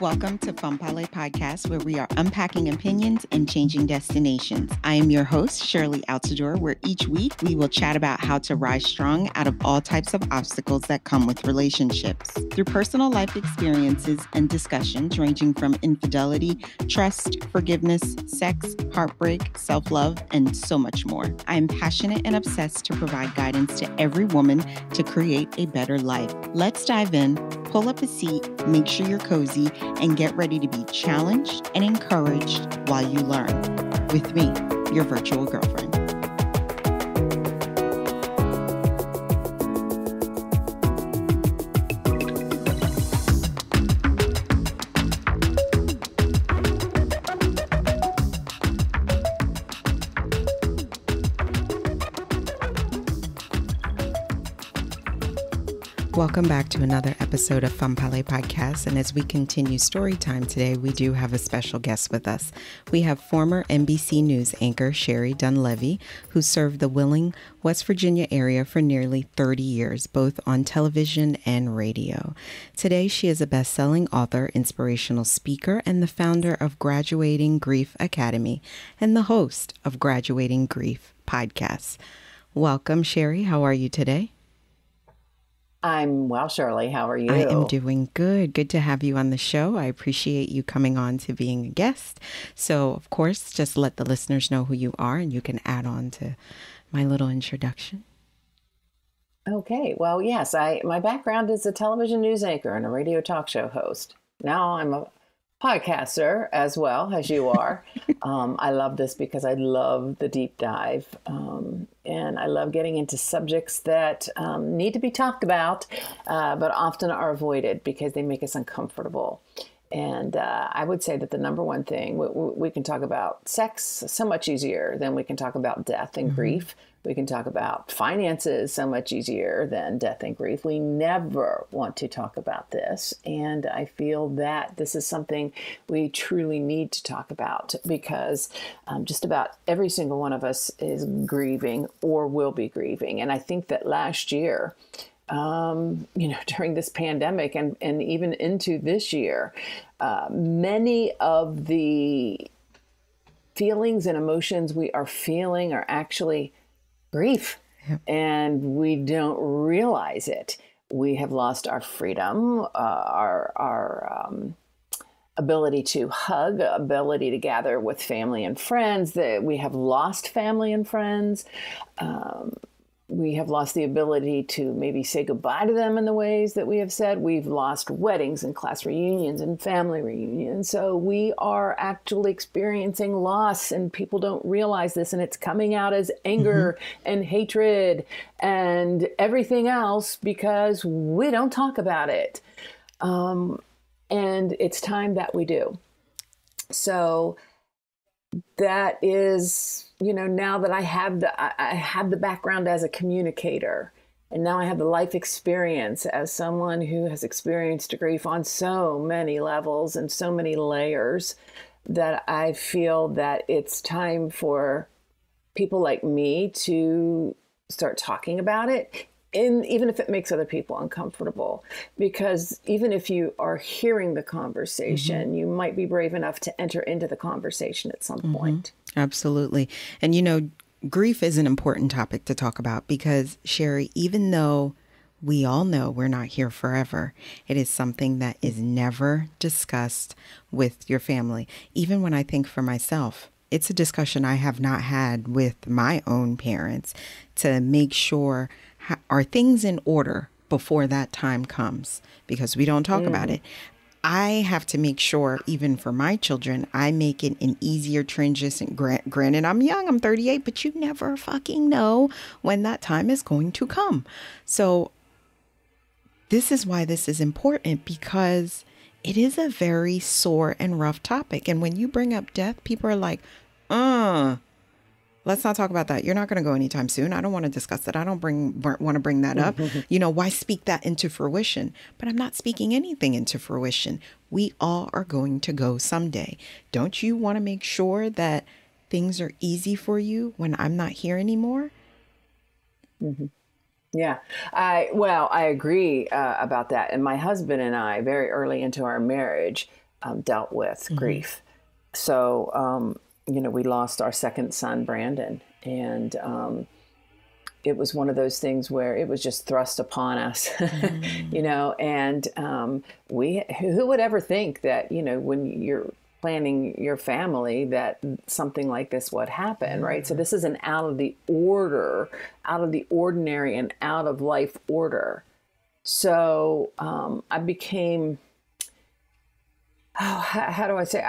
Welcome to Fun Palais Podcast, where we are unpacking opinions and changing destinations. I am your host, Sherrie, where each week we will chat about how to rise strong out of all types of obstacles that come with relationships. Through personal life experiences and discussions ranging from infidelity, trust, forgiveness, sex, heartbreak, self-love, and so much more. I am passionate and obsessed to provide guidance to every woman to create a better life. Let's dive in, pull up a seat, make sure you're cozy, and get ready to be challenged and encouraged while you learn. With me, your virtual girlfriend. Welcome back to another episode of Fun Palais Podcast. And as we continue story time today, we do have a special guest with us. We have former NBC News anchor Sherrie Dunlevy, who served the Wheeling, West Virginia area for nearly 30 years, both on television and radio. Today, she is a best-selling author, inspirational speaker, and the founder of Graduating Grief Academy and the host of Graduating Grief Podcast. Welcome, Sherrie. How are you today? I'm well, Shirley. How are you? I am doing good. Good to have you on the show. I appreciate you coming on to being a guest. So, of course, just let the listeners know who you are, and you can add on to my little introduction. Okay. Well, yes, my background is a television news anchor and a radio talk show host. Now I'm a podcaster as well, as you are. I love this because I love the deep dive. And I love getting into subjects that need to be talked about, but often are avoided because they make us uncomfortable. And I would say that the number one thing, we can talk about sex so much easier than we can talk about death and grief. We can talk about finances so much easier than death and grief. We never want to talk about this. And I feel that this is something we truly need to talk about because just about every single one of us is grieving or will be grieving. And I think that last year, during this pandemic and even into this year, many of the feelings and emotions we are feeling are actually grief. Yep. And we don't realize it. We have lost our freedom, our ability to hug, ability to gather with family and friends. That we have lost family and friends. We have lost the ability to maybe say goodbye to them in the ways that we have said. We've lost weddings and class reunions and family reunions. So we are actually experiencing loss, and people don't realize this. And it's coming out as anger and hatred and everything else because we don't talk about it. And it's time that we do. So that is, now that I have the background as a communicator, and now I have the life experience as someone who has experienced grief on so many levels and so many layers, that I feel that it's time for people like me to start talking about it. And even if it makes other people uncomfortable, because even if you are hearing the conversation, you might be brave enough to enter into the conversation at some point. Absolutely. And, grief is an important topic to talk about because, Sherrie, even though we all know we're not here forever, it is something that is never discussed with your family. Even when I think for myself, it's a discussion I have not had with my own parents to make sure are things in order before that time comes, because we don't talk about it. I have to make sure, even for my children, I make it an easier transition. Granted, I'm young, I'm 38, but you never fucking know when that time is going to come. So this is why this is important, because it is a very sore and rough topic. And when you bring up death, people are like, let's not talk about that. You're not going to go anytime soon. I don't want to discuss that. I don't want to bring that up. Why speak that into fruition? But I'm not speaking anything into fruition. We all are going to go someday. Don't you want to make sure that things are easy for you when I'm not here anymore? Yeah, I agree about that. And my husband and I, very early into our marriage, dealt with grief. So, we lost our second son, Brandon, and it was one of those things where it was just thrust upon us, and who would ever think that, when you're planning your family, that something like this would happen, right? So this is an out of the ordinary and out of life order. So I became, how do I say,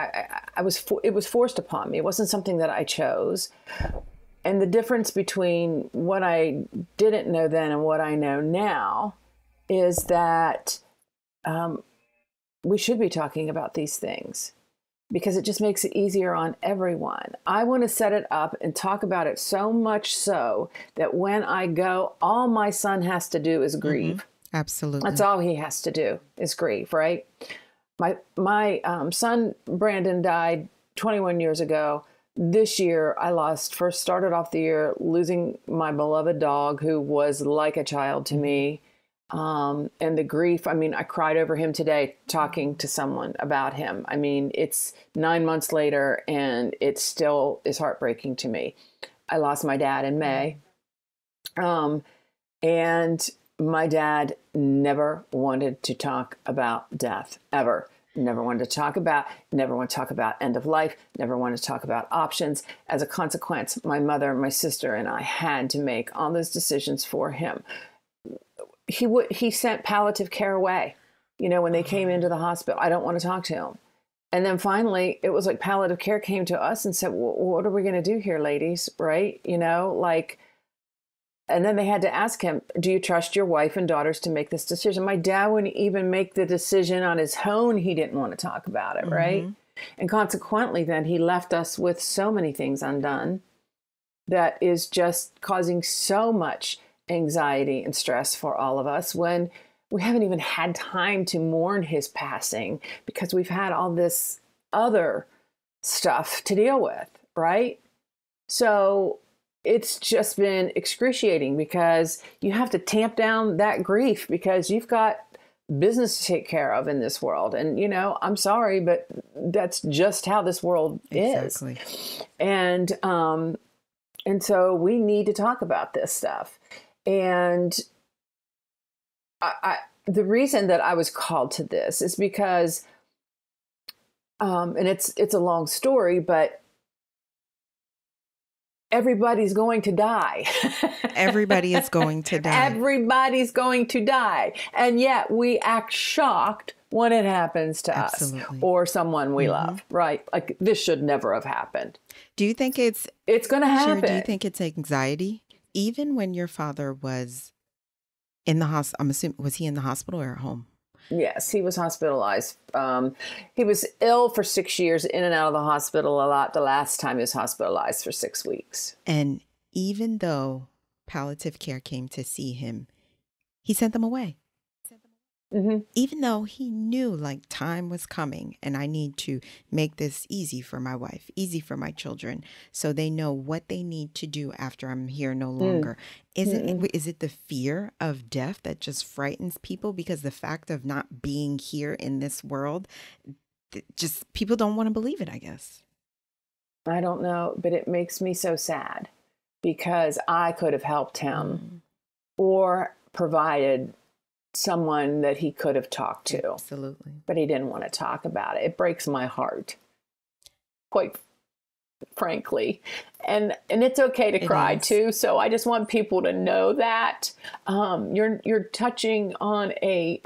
it was forced upon me. It wasn't something that I chose. And the difference between what I didn't know then and what I know now is that we should be talking about these things, because it just makes it easier on everyone. I want to set it up and talk about it so much so that when I go, all my son has to do is grieve. Absolutely. That's all he has to do is grieve, right? My son, Brandon, died 21 years ago. This year, first started off the year losing my beloved dog, who was like a child to me. And the grief, I cried over him today, talking to someone about him. It's 9 months later and it still is heartbreaking to me. I lost my dad in May. And my dad never wanted to talk about death, ever. Never wanted to talk about end of life, never wanted to talk about options. As a consequence, my mother, my sister, and I had to make all those decisions for him. He sent palliative care away, when they came into the hospital. I don't want to talk to him. And then finally, it was like palliative care came to us and said, well, what are we going to do here, ladies? Right? And then they had to ask him, do you trust your wife and daughters to make this decision? My dad wouldn't even make the decision on his own. He didn't want to talk about it, right? And consequently, then he left us with so many things undone that is just causing so much anxiety and stress for all of us, when we haven't even had time to mourn his passing because we've had all this other stuff to deal with, right? So it's just been excruciating, because you have to tamp down that grief because you've got business to take care of in this world. And, I'm sorry, but that's just how this world is. And so we need to talk about this stuff. And the reason that I was called to this is because, and it's a long story, but everybody's going to die. Everybody is going to die. Everybody's going to die. And yet we act shocked when it happens to us or someone we love, right? Like, this should never have happened. Do you think it's going to happen? Sherrie, do you think it's anxiety? Even when your father was in the hospital, I'm assuming, was he in the hospital or at home? Yes, he was hospitalized. He was ill for 6 years, in and out of the hospital a lot. The last time he was hospitalized for 6 weeks. And even though palliative care came to see him, he sent them away. Even though he knew time was coming and I need to make this easy for my wife, easy for my children, so they know what they need to do after I'm here no longer. Is it the fear of death that just frightens people? Because the fact of not being here in this world, just people don't want to believe it, I guess. I don't know, but it makes me so sad, because I could have helped him or provided someone that he could have talked to. Absolutely. But he didn't want to talk about it. It breaks my heart, quite frankly. And it's okay to cry too. So I just want people to know that you're touching on a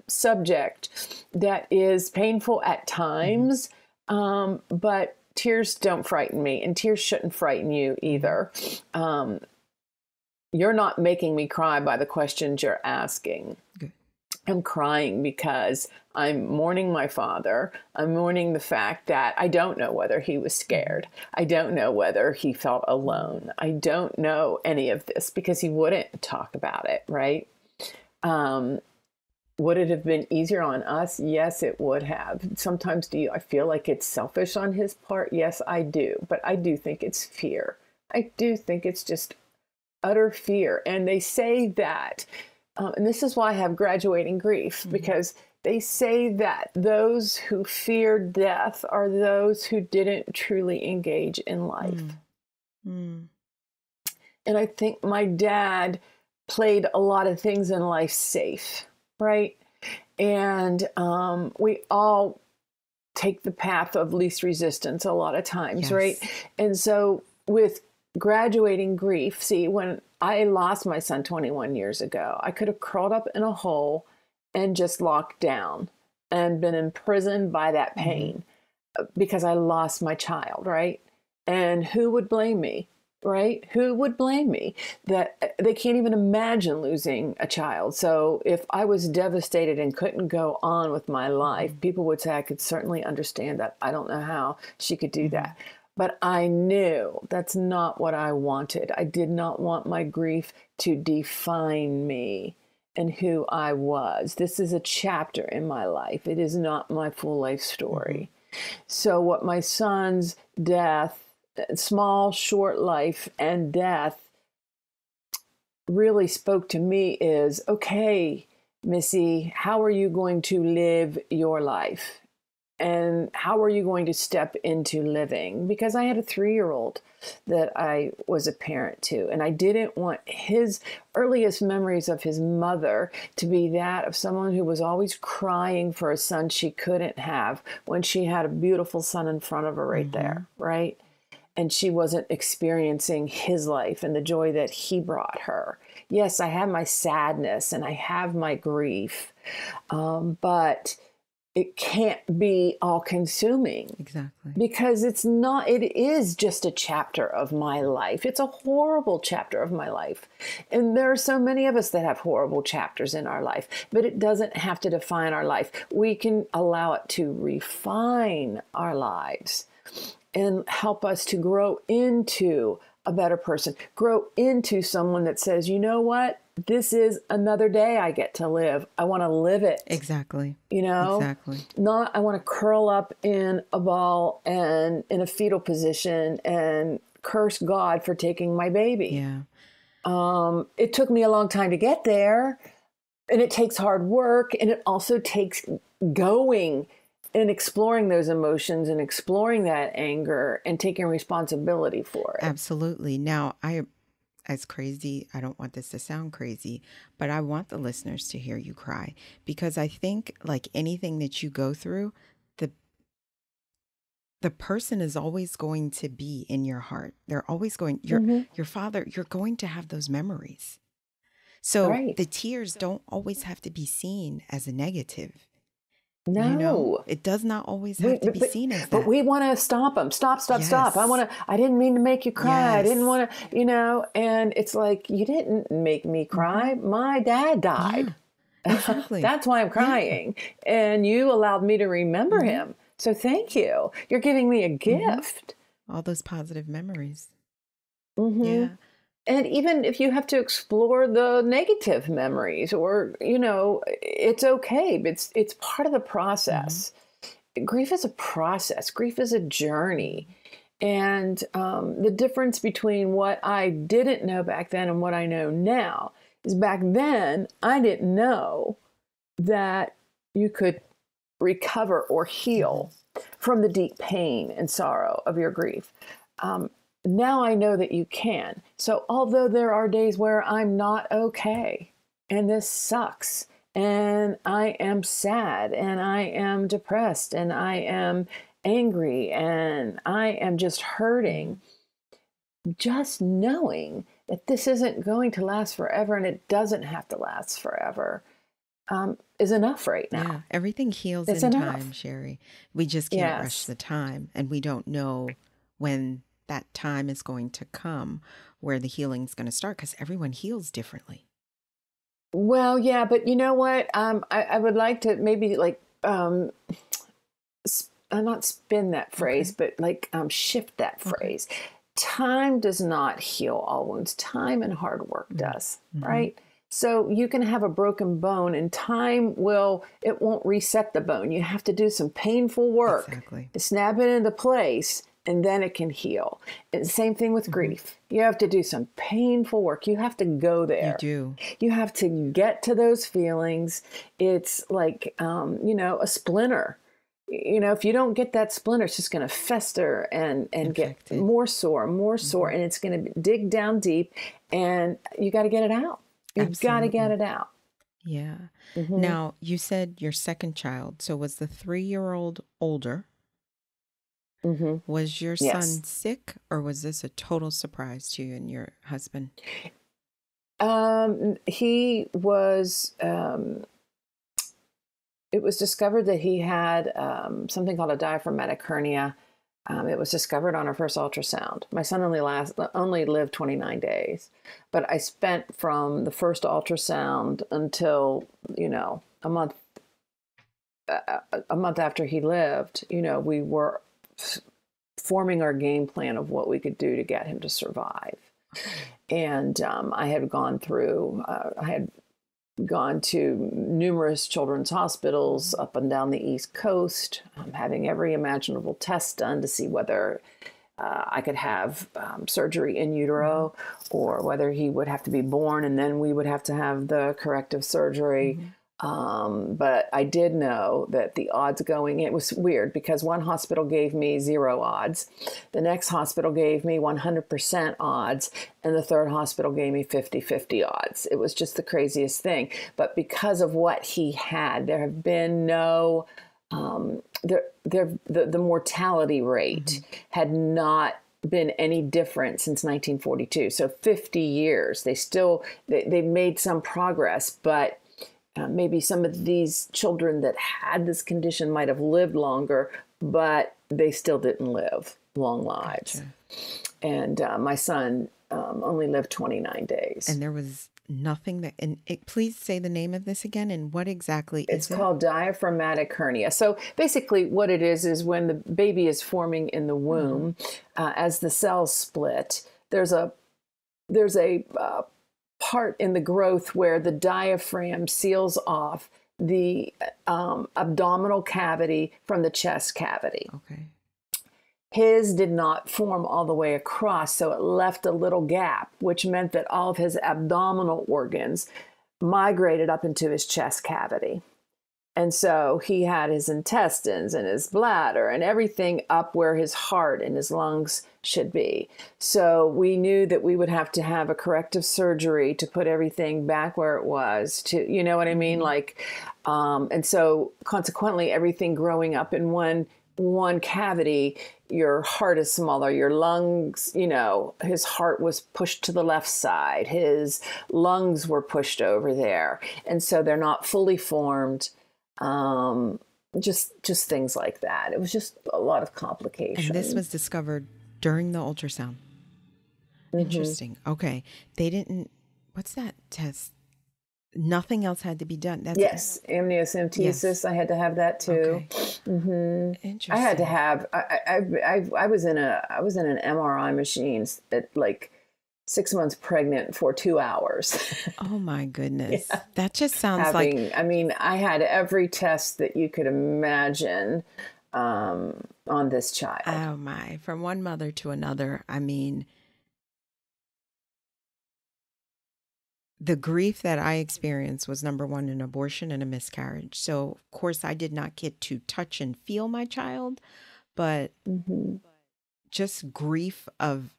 subject that is painful at times, but tears don't frighten me, and tears shouldn't frighten you either. You're not making me cry by the questions you're asking. Good. I'm crying because I'm mourning my father. I'm mourning the fact that I don't know whether he was scared. I don't know whether he felt alone. I don't know any of this because he wouldn't talk about it, right? Would it have been easier on us? Yes, it would have. Sometimes I feel like it's selfish on his part? Yes, I do. But I do think it's fear. I do think it's just utter fear. And they say that, and this is why I have graduating grief, because They say that those who fear death are those who didn't truly engage in life. And I think my dad played a lot of things in life safe, right? And we all take the path of least resistance a lot of times, right? And so with graduating grief, see, when I lost my son 21 years ago, I could have curled up in a hole and just locked down and been imprisoned by that pain because I lost my child, right? And who would blame me, right? Who would blame me that they can't even imagine losing a child? So if I was devastated and couldn't go on with my life, people would say I could certainly understand that. I don't know how she could do that. But I knew that's not what I wanted. I did not want my grief to define me and who I was. This is a chapter in my life. It is not my full life story. So what my son's death, small, short life and death really spoke to me is, okay, Missy, how are you going to live your life? And how are you going to step into living? Because I had a 3-year-old that I was a parent to, and I didn't want his earliest memories of his mother to be that of someone who was always crying for a son she couldn't have when she had a beautiful son in front of her right there, right? And she wasn't experiencing his life and the joy that he brought her. Yes, I have my sadness and I have my grief, but it can't be all consuming. Exactly. Because it's not, it is just a chapter of my life. It's a horrible chapter of my life. And there are so many of us that have horrible chapters in our life, but it doesn't have to define our life. We can allow it to refine our lives and help us to grow into a better person, grow into someone that says, you know what? This is another day I get to live. I want to live it. Exactly. You know? Exactly. Not I want to curl up in a ball and in a fetal position and curse God for taking my baby. Yeah. It took me a long time to get there, and it takes hard work, and it also takes going and exploring those emotions and exploring that anger and taking responsibility for it. Absolutely. Now, as crazy, I don't want this to sound crazy, but I want the listeners to hear you cry, because I think like anything that you go through, the person is always going to be in your heart. They're always going, your father, you're going to have those memories. So the tears don't always have to be seen as a negative. No, you know, it does not always have to be seen as that. But we want to stop them. Stop. I didn't mean to make you cry. I didn't want to, and it's like, you didn't make me cry. My dad died. Yeah, exactly. That's why I'm crying. Yeah. And you allowed me to remember him. So thank you. You're giving me a gift. All those positive memories. Yeah. And even if you have to explore the negative memories, or, it's okay. But it's part of the process. Grief is a process. Grief is a journey. And the difference between what I didn't know back then and what I know now is, back then, I didn't know that you could recover or heal from the deep pain and sorrow of your grief. Now I know that you can. So although there are days where I'm not okay, and this sucks, and I am sad, and I am depressed, and I am angry, and I am just hurting, just knowing that this isn't going to last forever, and it doesn't have to last forever, is enough right now. Yeah, everything heals in time, Sherrie. We just can't rush the time, and we don't know when that time is going to come where the healing is going to start, because everyone heals differently. Well, yeah, but you know what? I would like to maybe not spin that phrase, but shift that phrase. Time does not heal all wounds. Time and hard work does, right? So you can have a broken bone, and time it won't reset the bone. You have to do some painful work to snap it into place and then it can heal. And same thing with grief. You have to do some painful work. You have to go there. You do. You have to get to those feelings. It's like, a splinter. If you don't get that splinter, it's just going to fester and get more sore, and it's going to dig down deep, and you got to get it out. You've got to get it out. Yeah. Now, you said your second child. So was the 3-year-old older? Was your son sick, or was this a total surprise to you and your husband? He was, it was discovered that he had something called a diaphragmatic hernia. It was discovered on our first ultrasound. My son only lived 29 days, but I spent from the first ultrasound until, a month after he lived, we were forming our game plan of what we could do to get him to survive. And I had gone to numerous children's hospitals up and down the East Coast, having every imaginable test done to see whether I could have surgery in utero, or whether he would have to be born and then we would have to have the corrective surgery. But I did know that the odds going, it was weird because one hospital gave me 0 odds. The next hospital gave me 100% odds. And the third hospital gave me 50-50 odds. It was just the craziest thing. But because of what he had, there have been no, the mortality rate had not been any different since 1942. So 50 years, they made some progress, but maybe some of these children that had this condition might have lived longer, but they still didn't live long lives. Gotcha. And my son only lived 29 days. And there was nothing that, please say the name of this again, and what exactly is it? It's called diaphragmatic hernia. So basically what it is when the baby is forming in the womb, as the cells split, there's a part in the growth where the diaphragm seals off the abdominal cavity from the chest cavity. Okay. His did not form all the way across, so it left a little gap, which meant that all of his abdominal organs migrated up into his chest cavity. And so he had his intestines and his bladder and everything up where his heart and his lungs should be. So we knew that we would have to have a corrective surgery to put everything back where it was, to, you know what I mean? And so consequently, everything growing up in one cavity, your heart is smaller, your lungs, his heart was pushed to the left side, his lungs were pushed over there. And so they're not fully formed. Just things like that. It was just a lot of complications. And this was discovered during the ultrasound. Interesting. Okay. They didn't, what's that test? Nothing else had to be done. Yes. Amniocentesis. Yes. I had to have that too. Okay. Interesting. I had to have, I was in an MRI machine at 6 months pregnant for 2 hours. Oh my goodness. Yeah. That just sounds like... I had every test that you could imagine on this child. Oh my. From one mother to another. The grief that I experienced was, number one, an abortion and a miscarriage. So, of course, I did not get to touch and feel my child, but just grief of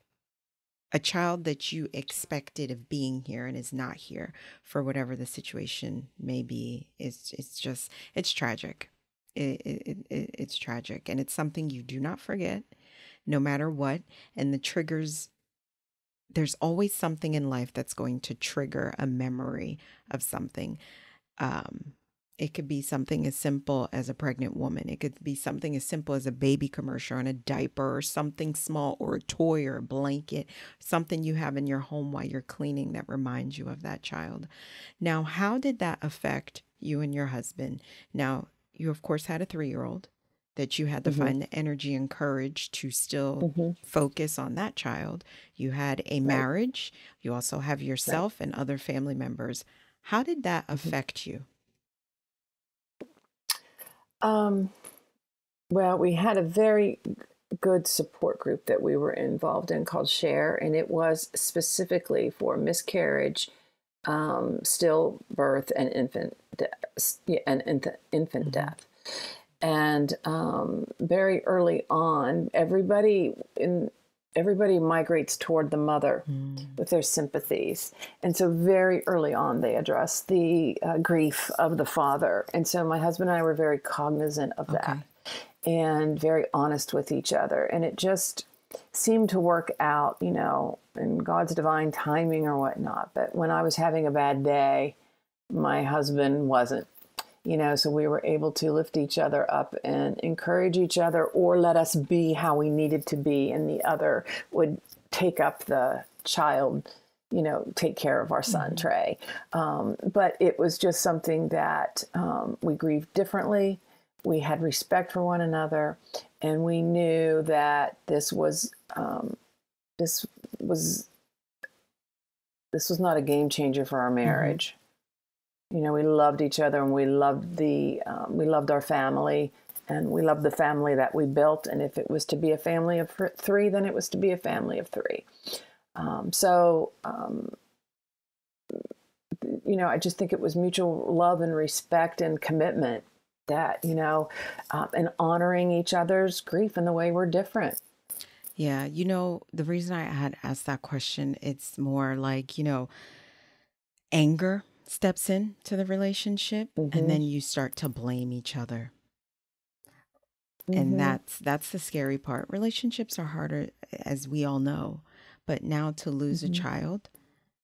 a child that you expected of being here and is not here for whatever the situation may be. It's tragic. It's tragic. And it's something you do not forget, no matter what. And the triggers, there's always something in life that's going to trigger a memory of something. It could be something as simple as a pregnant woman. It could be something as simple as a baby commercial on a diaper, or something small, or a toy or a blanket, something you have in your home while you're cleaning that reminds you of that child. Now, how did that affect you and your husband? Now, you, of course, had a 3-year-old that you had to find the energy and courage to still focus on that child. You had a marriage. You also have yourself and other family members. How did that affect you? Well, we had a very good support group that we were involved in called Share, and it was specifically for miscarriage, stillbirth, and infant death. And very early on, everybody migrates toward the mother with their sympathies. And so very early on, they address the grief of the father. And so my husband and I were very cognizant of that and very honest with each other. And it just seemed to work out, you know, in God's divine timing or whatnot. But when I was having a bad day, my husband wasn't. You know, so we were able to lift each other up and encourage each other, or let us be how we needed to be. And the other would take up the child, you know, take care of our son, Trey. But it was just something that we grieved differently. We had respect for one another. And we knew that this was not a game changer for our marriage. You know, we loved each other, and we loved our family, and we loved the family that we built. And if it was to be a family of three, then it was to be a family of three. You know, I just think it was mutual love and respect and commitment that, you know, and honoring each other's grief and the way we're different. Yeah. You know, the reason I had asked that question, it's more like, you know, anger steps into the relationship, and then you start to blame each other. And that's the scary part. Relationships are harder, as we all know, but now to lose a child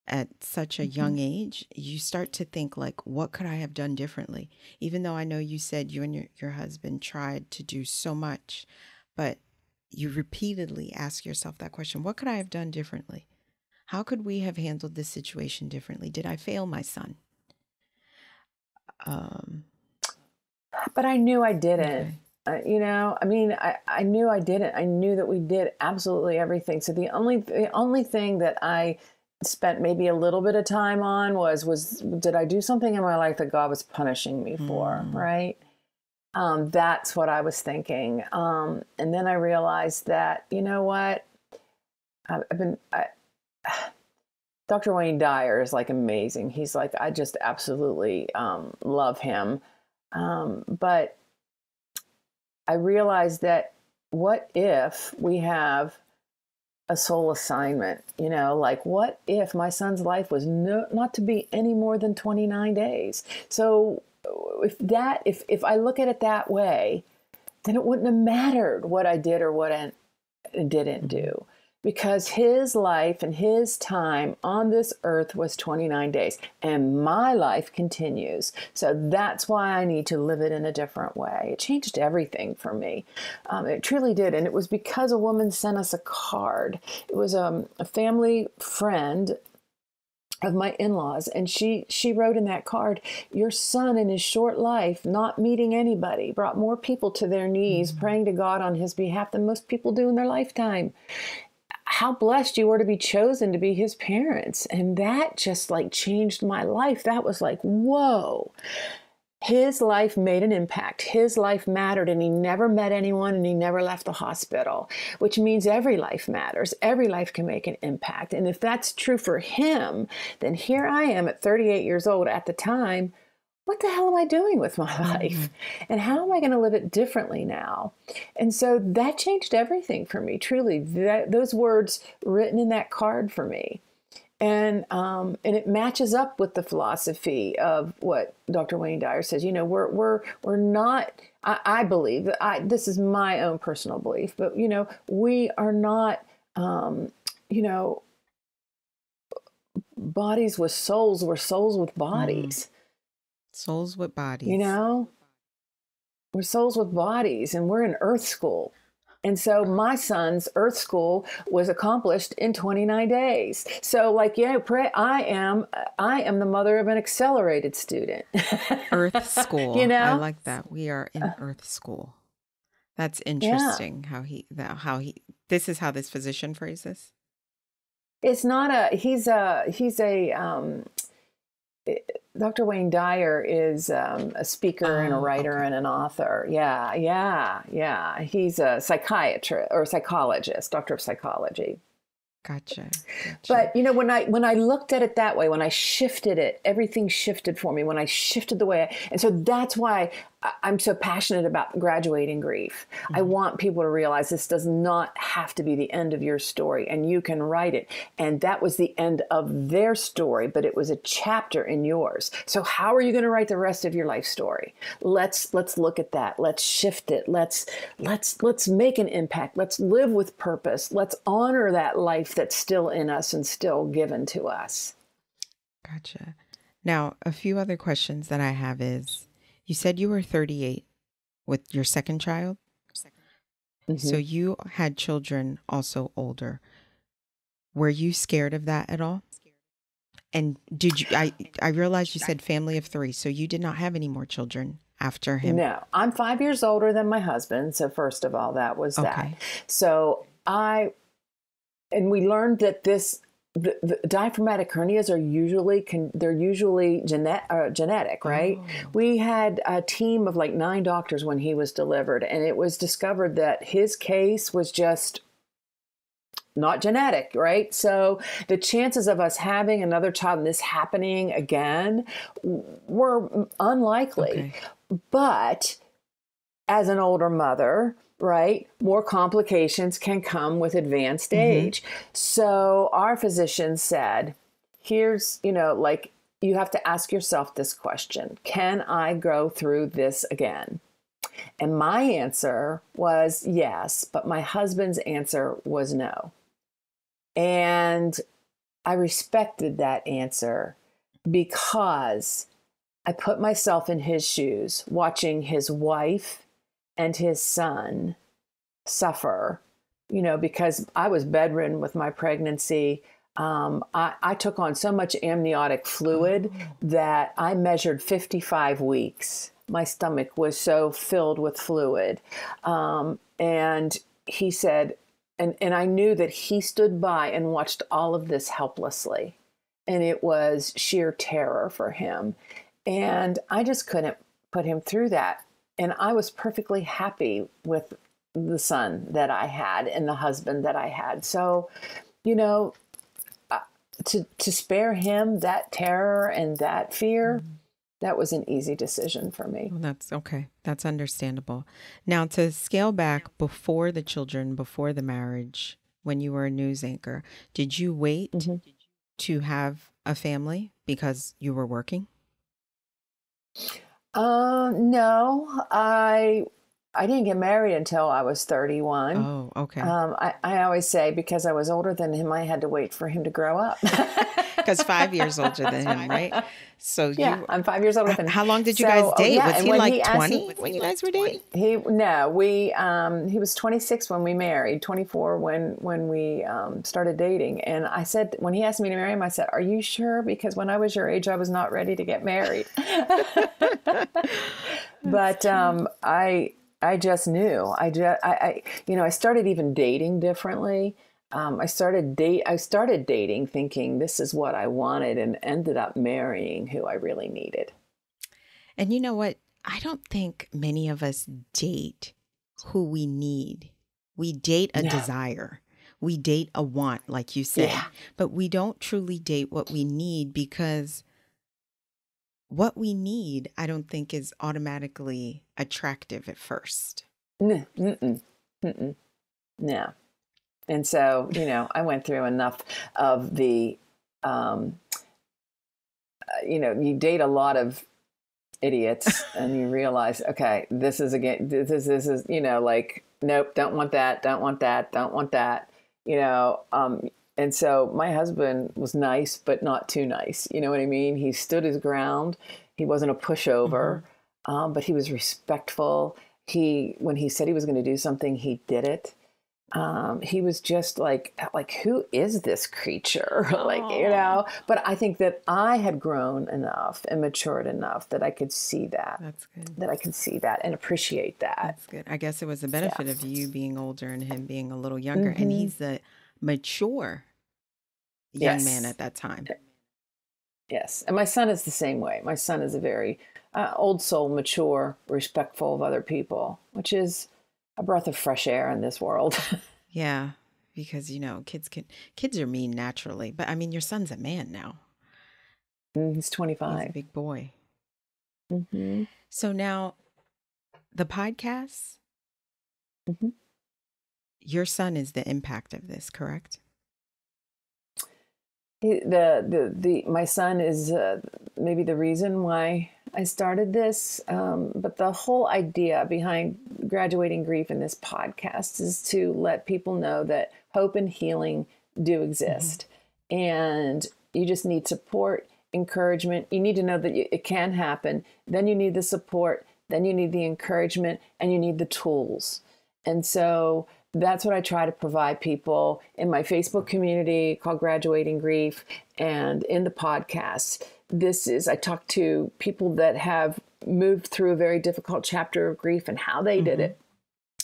at such a young age, you start to think like, what could I have done differently? Even though I know you said you and your husband tried to do so much, but you repeatedly ask yourself that question, what could I have done differently? How could we have handled this situation differently? Did I fail my son? But I knew I didn't. You know, I mean, I knew I didn't. I knew that we did absolutely everything. So the only thing that I spent maybe a little bit of time on was did I do something in my life that God was punishing me for? Right. That's what I was thinking. And then I realized that, you know what, Dr. Wayne Dyer is like amazing. He's like, I just absolutely love him. But I realized that what if we have a soul assignment, you know, like what if my son's life was not to be any more than 29 days? So if I look at it that way, then it wouldn't have mattered what I did or what I didn't do, because his life and his time on this earth was 29 days, and my life continues. So that's why I need to live it in a different way. It changed everything for me. It truly did. And it was because a woman sent us a card. It was a family friend of my in-laws, and she wrote in that card, your son in his short life, not meeting anybody, brought more people to their knees praying to God on his behalf than most people do in their lifetime. How blessed you were to be chosen to be his parents. And that just like changed my life. That was like, whoa. His life made an impact. His life mattered, and he never met anyone, and he never left the hospital, which means every life matters. Every life can make an impact. And if that's true for him, then here I am at 38 years old at the time. What the hell am I doing with my life? And how am I going to live it differently now? And so that changed everything for me, truly. Those words written in that card for me. And it matches up with the philosophy of what Dr. Wayne Dyer says. You know, we're not, I believe, this is my own personal belief, but, you know, we are not, you know, bodies with souls. We're souls with bodies. Souls with bodies. You know, we're souls with bodies, and we're in earth school. And so my son's earth school was accomplished in 29 days. So like, yeah, I am the mother of an accelerated student. Earth school. You know? I like that. We are in earth school. That's interesting. Yeah. This is how this physician phrases. It's not he's a Dr. Wayne Dyer is a speaker and a Oh, writer okay. and an author. Yeah, yeah, yeah. He's a psychiatrist or psychologist, doctor of psychology. Gotcha. Gotcha. But when I looked at it that way, when I shifted it, everything shifted for me. When I shifted the way, and so that's why I'm so passionate about graduating grief. I Mhm. want people to realize this does not have to be the end of your story, and you can write it. And that was the end of their story, but it was a chapter in yours. So how are you going to write the rest of your life story? Let's look at that. Let's shift it. Let's make an impact. Let's live with purpose. Let's honor that life that's still in us and still given to us. Gotcha. Now, a few other questions that I have is you said you were 38 with your second child. So Mm-hmm. you had children also older. Were you scared of that at all? And did you, I realized you said family of three, so you did not have any more children after him. No, I'm 5 years older than my husband. So first of all, that was that. Okay. So we learned that the diaphragmatic hernias are usually genetic, right? Oh, We had a team of like 9 doctors when he was delivered, and it was discovered that his case was just not genetic, right? So the chances of us having another child and this happening again were unlikely. okay. But as an older mother, right, more complications can come with advanced Mm-hmm. age. So our physician said, here's, like, you have to ask yourself this question: can I go through this again? And my answer was yes, but my husband's answer was no. And I respected that answer because I put myself in his shoes, watching his wife and his son suffer, because I was bedridden with my pregnancy. I took on so much amniotic fluid Oh, that I measured 55 weeks. My stomach was so filled with fluid. And he said, and I knew that he stood by and watched all of this helplessly. And it was sheer terror for him. And I just couldn't put him through that. And I was perfectly happy with the son that I had and the husband that I had. So, you know, to spare him that terror and that fear, that was an easy decision for me. well, that's okay. That's understandable. Now, to scale back before the children, before the marriage, when you were a news anchor, did you wait Mhm. to have a family because you were working? No, I didn't get married until I was 31. Oh, okay. I always say because I was older than him, I had to wait for him to grow up. Because 5 years older than him, right? So Yeah, you, I'm 5 years older than him. how long did you guys So, date? yeah, Was and he when like he asked me, 20 when you guys were dating? he was 26 when we married, 24 when we started dating. And I said, when he asked me to marry him, I said, "Are you sure? Because when I was your age, I was not ready to get married." That's But true. I just knew. I started even dating differently. I started dating thinking this is what I wanted, and ended up marrying who I really needed. And you know what? I don't think many of us date who we need. We date a No. desire. We date a want, like you said, Yeah. but we don't truly date what we need because what we need, I don't think is automatically attractive at first. Mm-mm. Mm-mm. No. And so, I went through enough of the, you date a lot of idiots and you realize, okay, this is like, nope, don't want that, don't want that, don't want that, you know. And so my husband was nice, but not too nice. You know what I mean? He stood his ground. He wasn't a Hmm. pushover, but he was respectful. When he said he was going to do something, he did it. He was just like, who is this creature? Oh, But I think that I had grown enough and matured enough that I could see that's good. and appreciate that. That's good. I guess it was the Yeah. benefit of you being older and him being a little younger, and Hmm. he's the mature young man Yes. at that time. Yes. And my son is the same way. My son is a very old soul, mature, respectful of other people, which is a breath of fresh air in this world. Yeah, because kids are mean naturally, but I mean, your son's a man now. He's He's a 25. big boy. Mm-hmm. So now the podcast, Mm-hmm. your son is the impact of this, correct? My son is maybe the reason why I started this, but the whole idea behind Graduating Grief in this podcast is to let people know that hope and healing do exist, and you just need support, encouragement. You need to know that it can happen. Then you need the support. Then you need the encouragement, and you need the tools. And so that's what I try to provide people in my Facebook community called Graduating Grief and in the podcast. I talk to people that have moved through a very difficult chapter of grief and how they did it.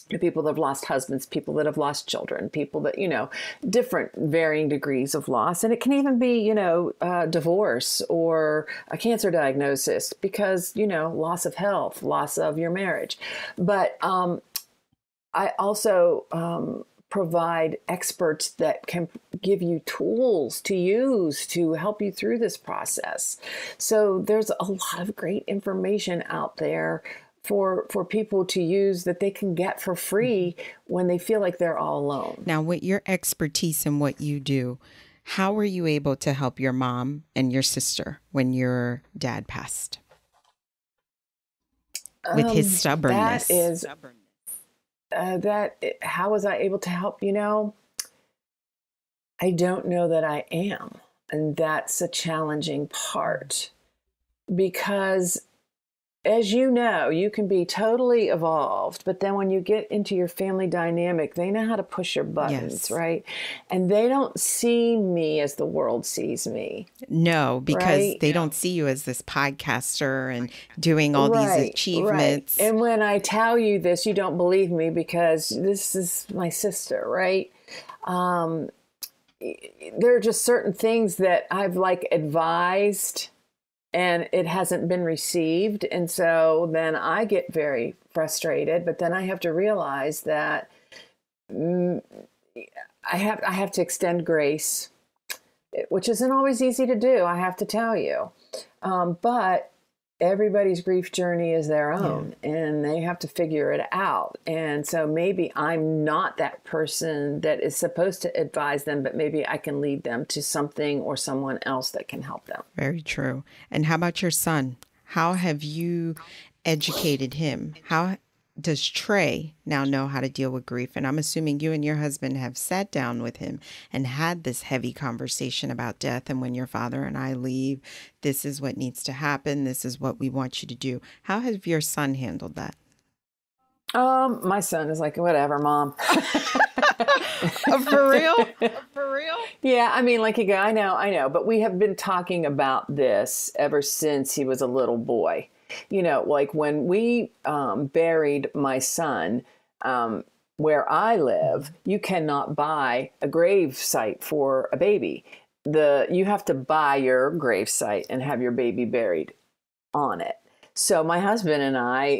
The people that have lost husbands, people that have lost children, people that, different varying degrees of loss. And it can even be, divorce or a cancer diagnosis because, loss of health, loss of your marriage. But I also provide experts that can give you tools to use to help you through this process. So there's a lot of great information out there for people to use that they can get for free when they feel like they're all alone. Now, with your expertise in what you do, how were you able to help your mom and your sister when your dad passed? With his stubbornness. How was I able to help? I don't know that I am. And that's a challenging part because, as you know, you can be totally evolved, but then when you get into your family dynamic, they know how to push your buttons, right? And they don't see me as the world sees me. No, because they don't see you as this podcaster and doing all these achievements. Right. And when I tell you this, you don't believe me because this is my sister, right? There are just certain things that I've advised and it hasn't been received. And so then I get very frustrated, but then I have to realize that I have to extend grace, which isn't always easy to do, I have to tell you. But everybody's grief journey is their own and they have to figure it out. And so maybe I'm not that person that is supposed to advise them, but maybe I can lead them to something or someone else that can help them. Very true. And how about your son? How have you educated him? How does Trey now know how to deal with grief? And I'm assuming you and your husband have sat down with him and had this heavy conversation about death. And when your father and I leave, this is what needs to happen. This is what we want you to do. How have your son handled that? My son is like, whatever, Mom. For real? For real? Yeah, I mean, you go, I know. But we have been talking about this ever since he was a little boy. When we buried my son, where I live, you cannot buy a grave site for a baby. You have to buy your grave site and have your baby buried on it. So my husband and I,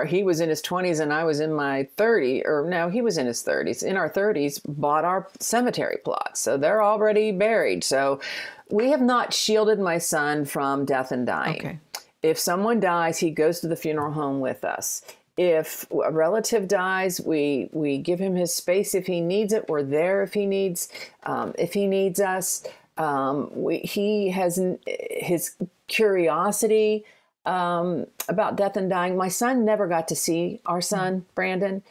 he was in his 20s and I was in my 30s, or no, he was in his 30s. In our 30s, bought our cemetery plots. So they're already buried. So we have not shielded my son from death and dying. Okay. If someone dies, he goes to the funeral home with us. If a relative dies, we give him his space if he needs it. We're there if he needs us. He has his curiosity about death and dying. My son never got to see our son, Brandon,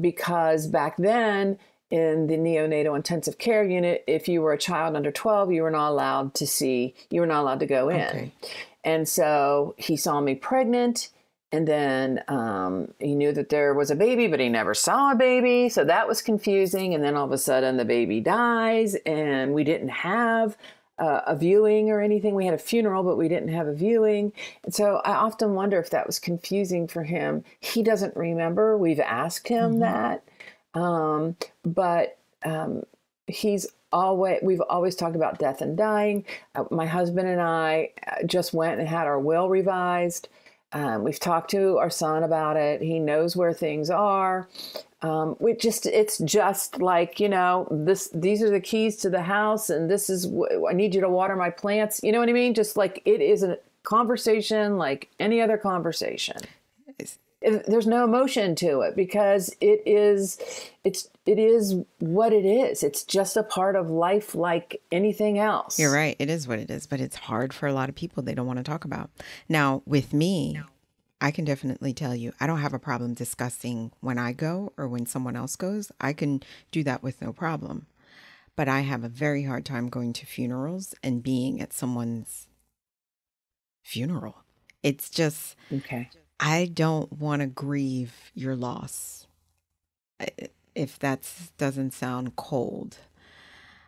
because back then in the neonatal intensive care unit, if you were a child under 12, you were not allowed to go in. Okay. And so he saw me pregnant, and then he knew that there was a baby, but he never saw a baby. So that was confusing. And then all of a sudden the baby dies, and we didn't have a viewing or anything. We had a funeral, but we didn't have a viewing. And so I often wonder if that was confusing for him. He doesn't remember. We've asked him that. But he's we've always talked about death and dying. My husband and I just went and had our will revised. We've talked to our son about it. He knows where things are. It's just like, these are the keys to the house, and this is, I need you to water my plants. You know what I mean? Just like it is a conversation like any other conversation. There's no emotion to it because it is what it is. It's just a part of life like anything else. You're right. It is what it is, but it's hard for a lot of people. They don't want to talk about. Now, with me, I can definitely tell you, I don't have a problem discussing when I go or when someone else goes. I can do that with no problem. But I have a very hard time going to funerals and being at someone's funeral. It's just, okay. I don't want to grieve your loss. If that doesn't sound cold.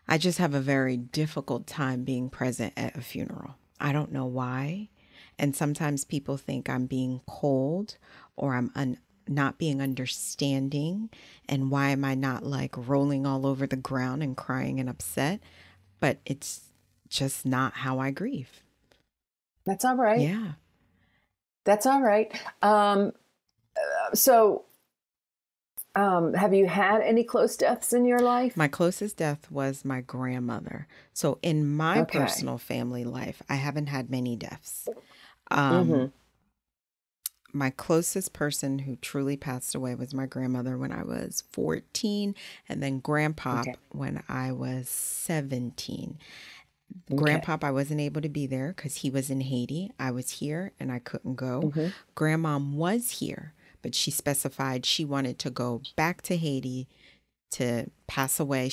I just have a very difficult time being present at a funeral. I don't know why. And sometimes people think I'm being cold or I'm not being understanding. And why am I not like rolling all over the ground and crying and upset? But it's just not how I grieve. That's all right. Yeah. That's all right. Have you had any close deaths in your life? My closest death was my grandmother. So in my personal family life, I haven't had many deaths. My closest person who truly passed away was my grandmother when I was 14, and then grandpa when I was 17. Grandpa, I wasn't able to be there because he was in Haiti. I was here and I couldn't go. Grandmom was here, but she specified she wanted to go back to Haiti to pass away. I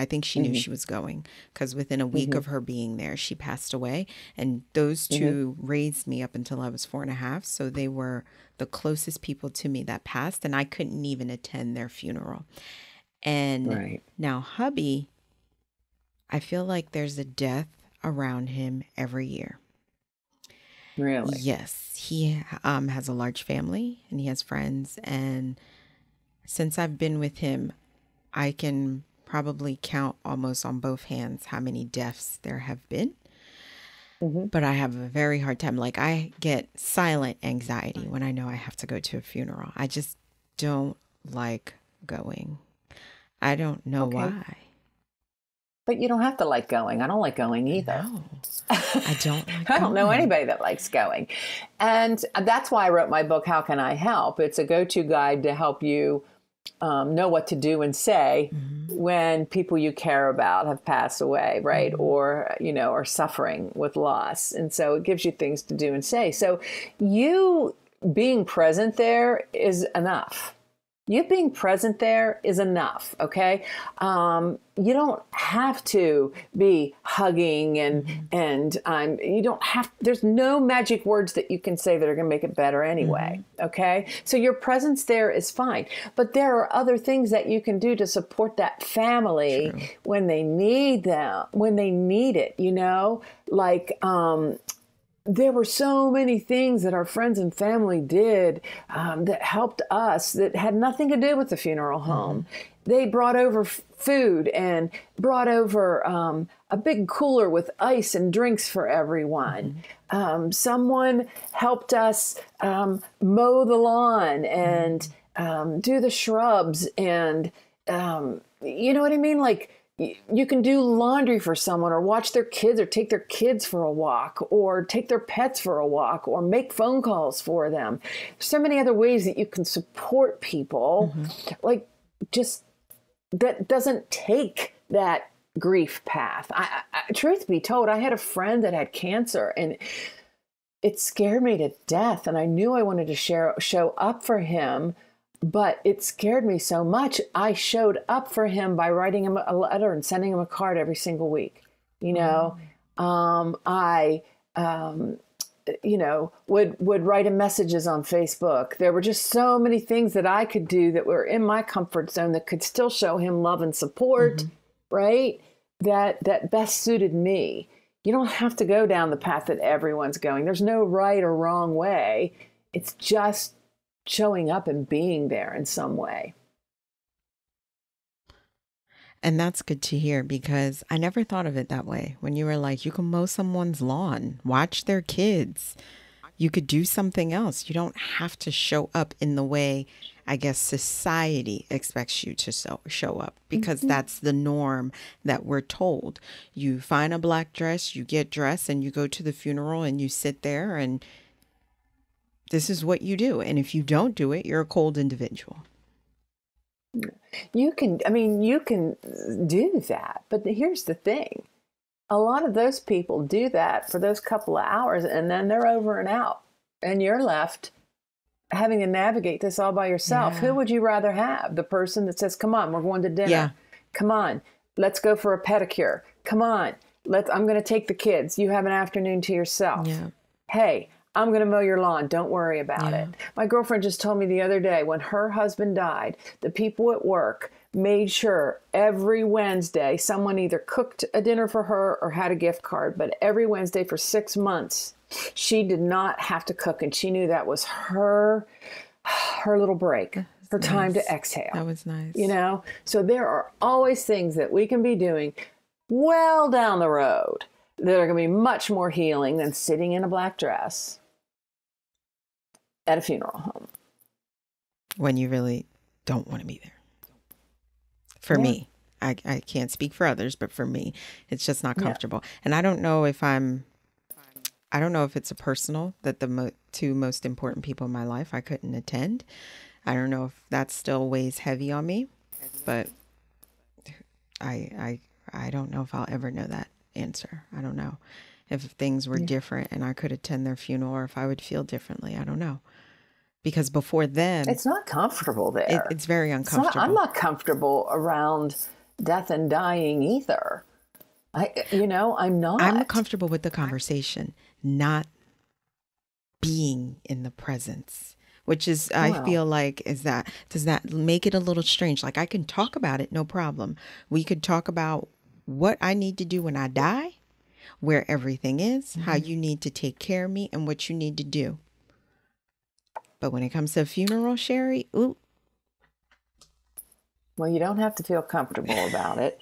think she knew she was going because within a week of her being there, she passed away. And those two raised me up until I was 4.5. So they were the closest people to me that passed, and I couldn't even attend their funeral. And now hubby, I feel like there's a death around him every year. Really? Yes. He has a large family and he has friends. And since I've been with him, I can probably count almost on both hands how many deaths there have been. But I have a very hard time. Like I get silent anxiety when I know I have to go to a funeral. I just don't like going. I don't know why. But you don't have to like going. I don't like going either. No, I don't like I don't know anybody that likes going. And that's why I wrote my book, How Can I Help? It's a go-to guide to help you know what to do and say when people you care about have passed away, right? Or, are suffering with loss. And so it gives you things to do and say. So you being present there is enough. You being present there is enough, okay? You don't have to be hugging and you don't have, there's no magic words that you can say that are going to make it better anyway, okay? So your presence there is fine. But there are other things that you can do to support that family when they need them, when they need it, like, there were so many things that our friends and family did that helped us that had nothing to do with the funeral home. They brought over food and brought over a big cooler with ice and drinks for everyone. Someone helped us mow the lawn and do the shrubs and, you know what I mean? Like, you can do laundry for someone or watch their kids or take their kids for a walk or take their pets for a walk or make phone calls for them. There's so many other ways that you can support people. Like just that doesn't take that grief path. I, truth be told, I had a friend that had cancer and it scared me to death. And I knew I wanted to show up for him. But it scared me so much. I showed up for him by writing him a letter and sending him a card every single week. I would write him messages on Facebook. There were just so many things that I could do that were in my comfort zone that could still show him love and support, right? That best suited me. You don't have to go down the path that everyone's going. There's no right or wrong way. It's just showing up and being there in some way. And that's good to hear because I never thought of it that way. When you were like, you can mow someone's lawn, watch their kids. You could do something else. You don't have to show up in the way, I guess, society expects you to show up because that's the norm that we're told. You find a black dress, you get dressed, and you go to the funeral and you sit there and this is what you do. And if you don't do it, you're a cold individual. You can do that. But here's the thing. A lot of those people do that for those couple of hours and then they're over and out. And you're left having to navigate this all by yourself. Yeah. Who would you rather have? The person that says, come on, we're going to dinner. Yeah. Come on, let's go for a pedicure. Come on, I'm going to take the kids. You have an afternoon to yourself. Yeah. Hey, I'm going to mow your lawn. Don't worry about it. My girlfriend just told me the other day when her husband died, the people at work made sure every Wednesday someone either cooked a dinner for her or had a gift card. But every Wednesday for 6 months, she did not have to cook. And she knew that was her little break, her time to exhale. That was nice. You know, so there are always things that we can be doing well down the road that are going to be much more healing than sitting in a black dress at a funeral home. When you really don't want to be there. For me, I can't speak for others, but for me, it's just not comfortable. And I don't know if it's a personal that the two most important people in my life I couldn't attend. I don't know if that still weighs heavy on me, but I don't know if I'll ever know that answer. I don't know if things were different and I could attend their funeral or if I would feel differently. I don't know. Because before then, it's not comfortable there. It's very uncomfortable. I'm not comfortable around death and dying either. I'm not. I'm comfortable with the conversation, not being in the presence, which is, I feel like, does that make it a little strange? Like I can talk about it, no problem. We could talk about what I need to do when I die, where everything is, how you need to take care of me and what you need to do. But when it comes to a funeral, Sherrie, ooh. Well, you don't have to feel comfortable about it.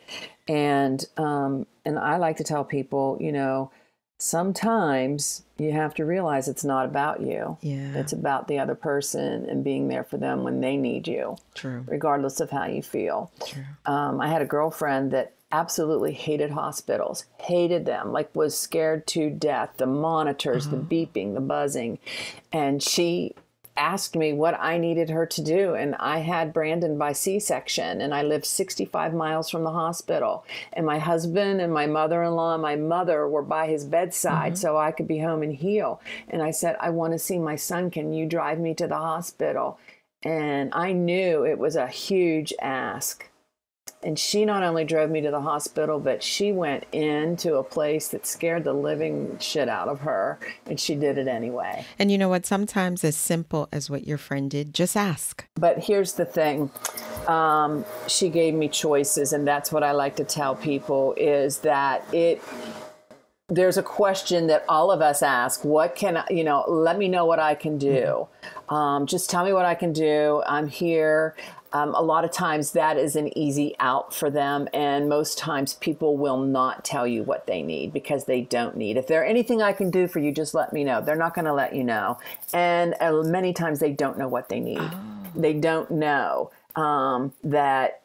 And I like to tell people, sometimes you have to realize it's not about you. Yeah. It's about the other person and being there for them when they need you. True. Regardless of how you feel. True. I had a girlfriend that absolutely hated hospitals, hated them, like was scared to death, the monitors, the beeping, the buzzing. And she asked me what I needed her to do. And I had Brandon by C-section and I lived 65 miles from the hospital. And my husband and my mother-in-law and my mother were by his bedside so I could be home and heal. And I said, I want to see my son. Can you drive me to the hospital? And I knew it was a huge ask. And she not only drove me to the hospital, but she went into a place that scared the living shit out of her. And she did it anyway. And you know what? Sometimes as simple as what your friend did, just ask. But here's the thing. She gave me choices. And that's what I like to tell people is that there's a question that all of us ask. What can I, let me know what I can do. Just tell me what I can do. I'm here. A lot of times that is an easy out for them. And most times people will not tell you what they need because they don't need. If there's anything I can do for you, just let me know. They're not going to let you know. And many times they don't know what they need. Oh. They don't know that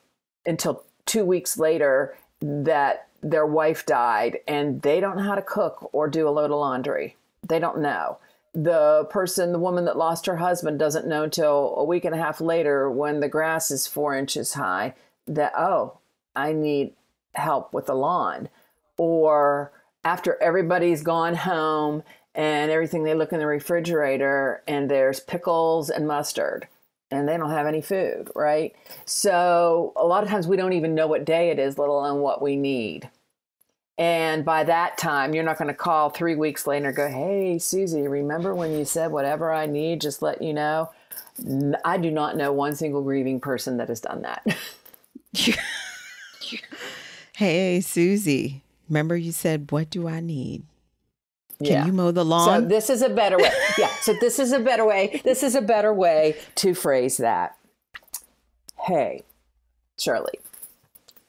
until 2 weeks later that their wife died and they don't know how to cook or do a load of laundry. They don't know. The woman that lost her husband doesn't know until a week and a half later when the grass is 4 inches high that, I need help with the lawn. Or after everybody's gone home and everything, they look in the refrigerator and there's pickles and mustard and they don't have any food, right? So a lot of times we don't even know what day it is, let alone what we need. And by that time, you're not going to call 3 weeks later and go, hey, Susie, remember when you said whatever I need, just let you know? I do not know one single grieving person that has done that. Hey, Susie, remember you said, what do I need? Can you mow the lawn? So this is a better way. So this is a better way. This is a better way to phrase that. Hey, Shirley,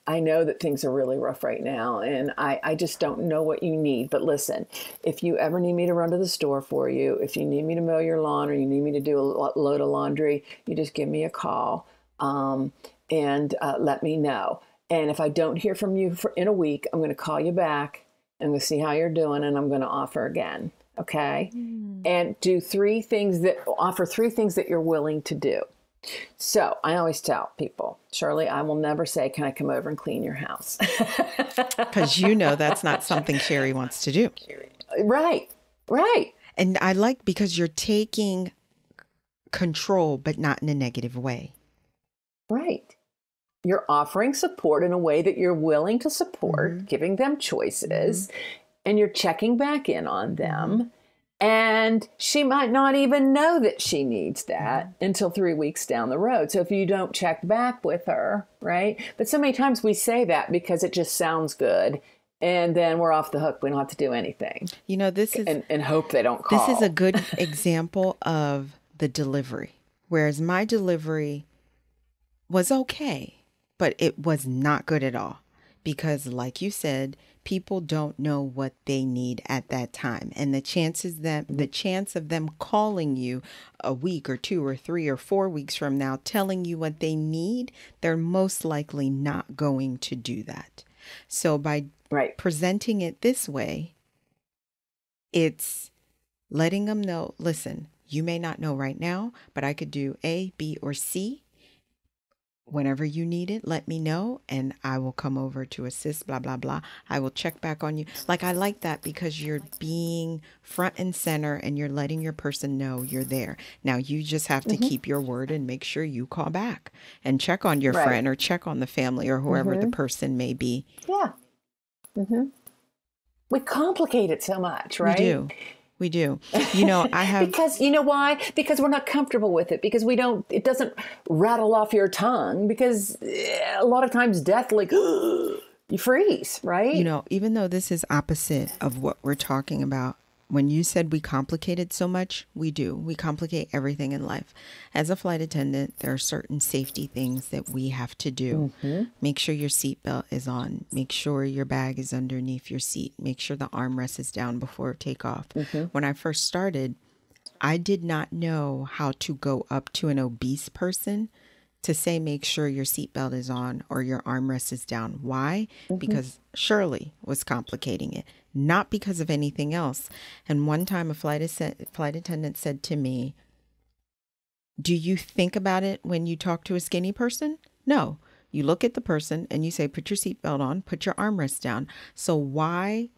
I know that things are really rough right now, and I just don't know what you need. But listen, if you ever need me to run to the store for you, if you need me to mow your lawn or you need me to do a load of laundry, you just give me a call and let me know. And if I don't hear from you in a week, I'm going to call you back and we'll see how you're doing, and I'm going to offer again. Okay. And offer three things that you're willing to do. So I always tell people, Shirley, I will never say, can I come over and clean your house? Because that's not something Sherrie wants to do. Right. Right. And I like because you're taking control, but not in a negative way. Right. You're offering support in a way that you're willing to support, giving them choices, and you're checking back in on them. And she might not even know that she needs that until 3 weeks down the road. So if you don't check back with her, right? But so many times we say that because it just sounds good. And then we're off the hook. We don't have to do anything. This is... And hope they don't call. This is a good example of the delivery. Whereas my delivery was okay, but it was not good at all. Because like you said, people don't know what they need at that time. And the chance of them calling you a week or 2 or 3 or 4 weeks from now, telling you what they need, they're most likely not going to do that. So by presenting it this way, it's letting them know, listen, you may not know right now, but I could do A, B, or C. Whenever you need it, let me know and I will come over to assist, blah, blah, blah. I will check back on you. I like that because you're being front and center and you're letting your person know you're there. Now, you just have to keep your word and make sure you call back and check on your friend or check on the family or whoever the person may be. Yeah. We complicate it so much, right? We do. I have... Because you know why? Because we're not comfortable with it. Because it doesn't rattle off your tongue. Because a lot of times death, you freeze, right? Even though this is opposite of what we're talking about, when you said we complicate it so much, we do. We complicate everything in life. As a flight attendant, there are certain safety things that we have to do. Make sure your seatbelt is on. Make sure your bag is underneath your seat. Make sure the armrest is down before takeoff. When I first started, I did not know how to go up to an obese person to say, make sure your seatbelt is on or your armrest is down. Why? Because Shirley was complicating it, not because of anything else. And one time a flight attendant said to me, do you think about it when you talk to a skinny person? No. You look at the person and you say, put your seatbelt on, put your armrest down. So why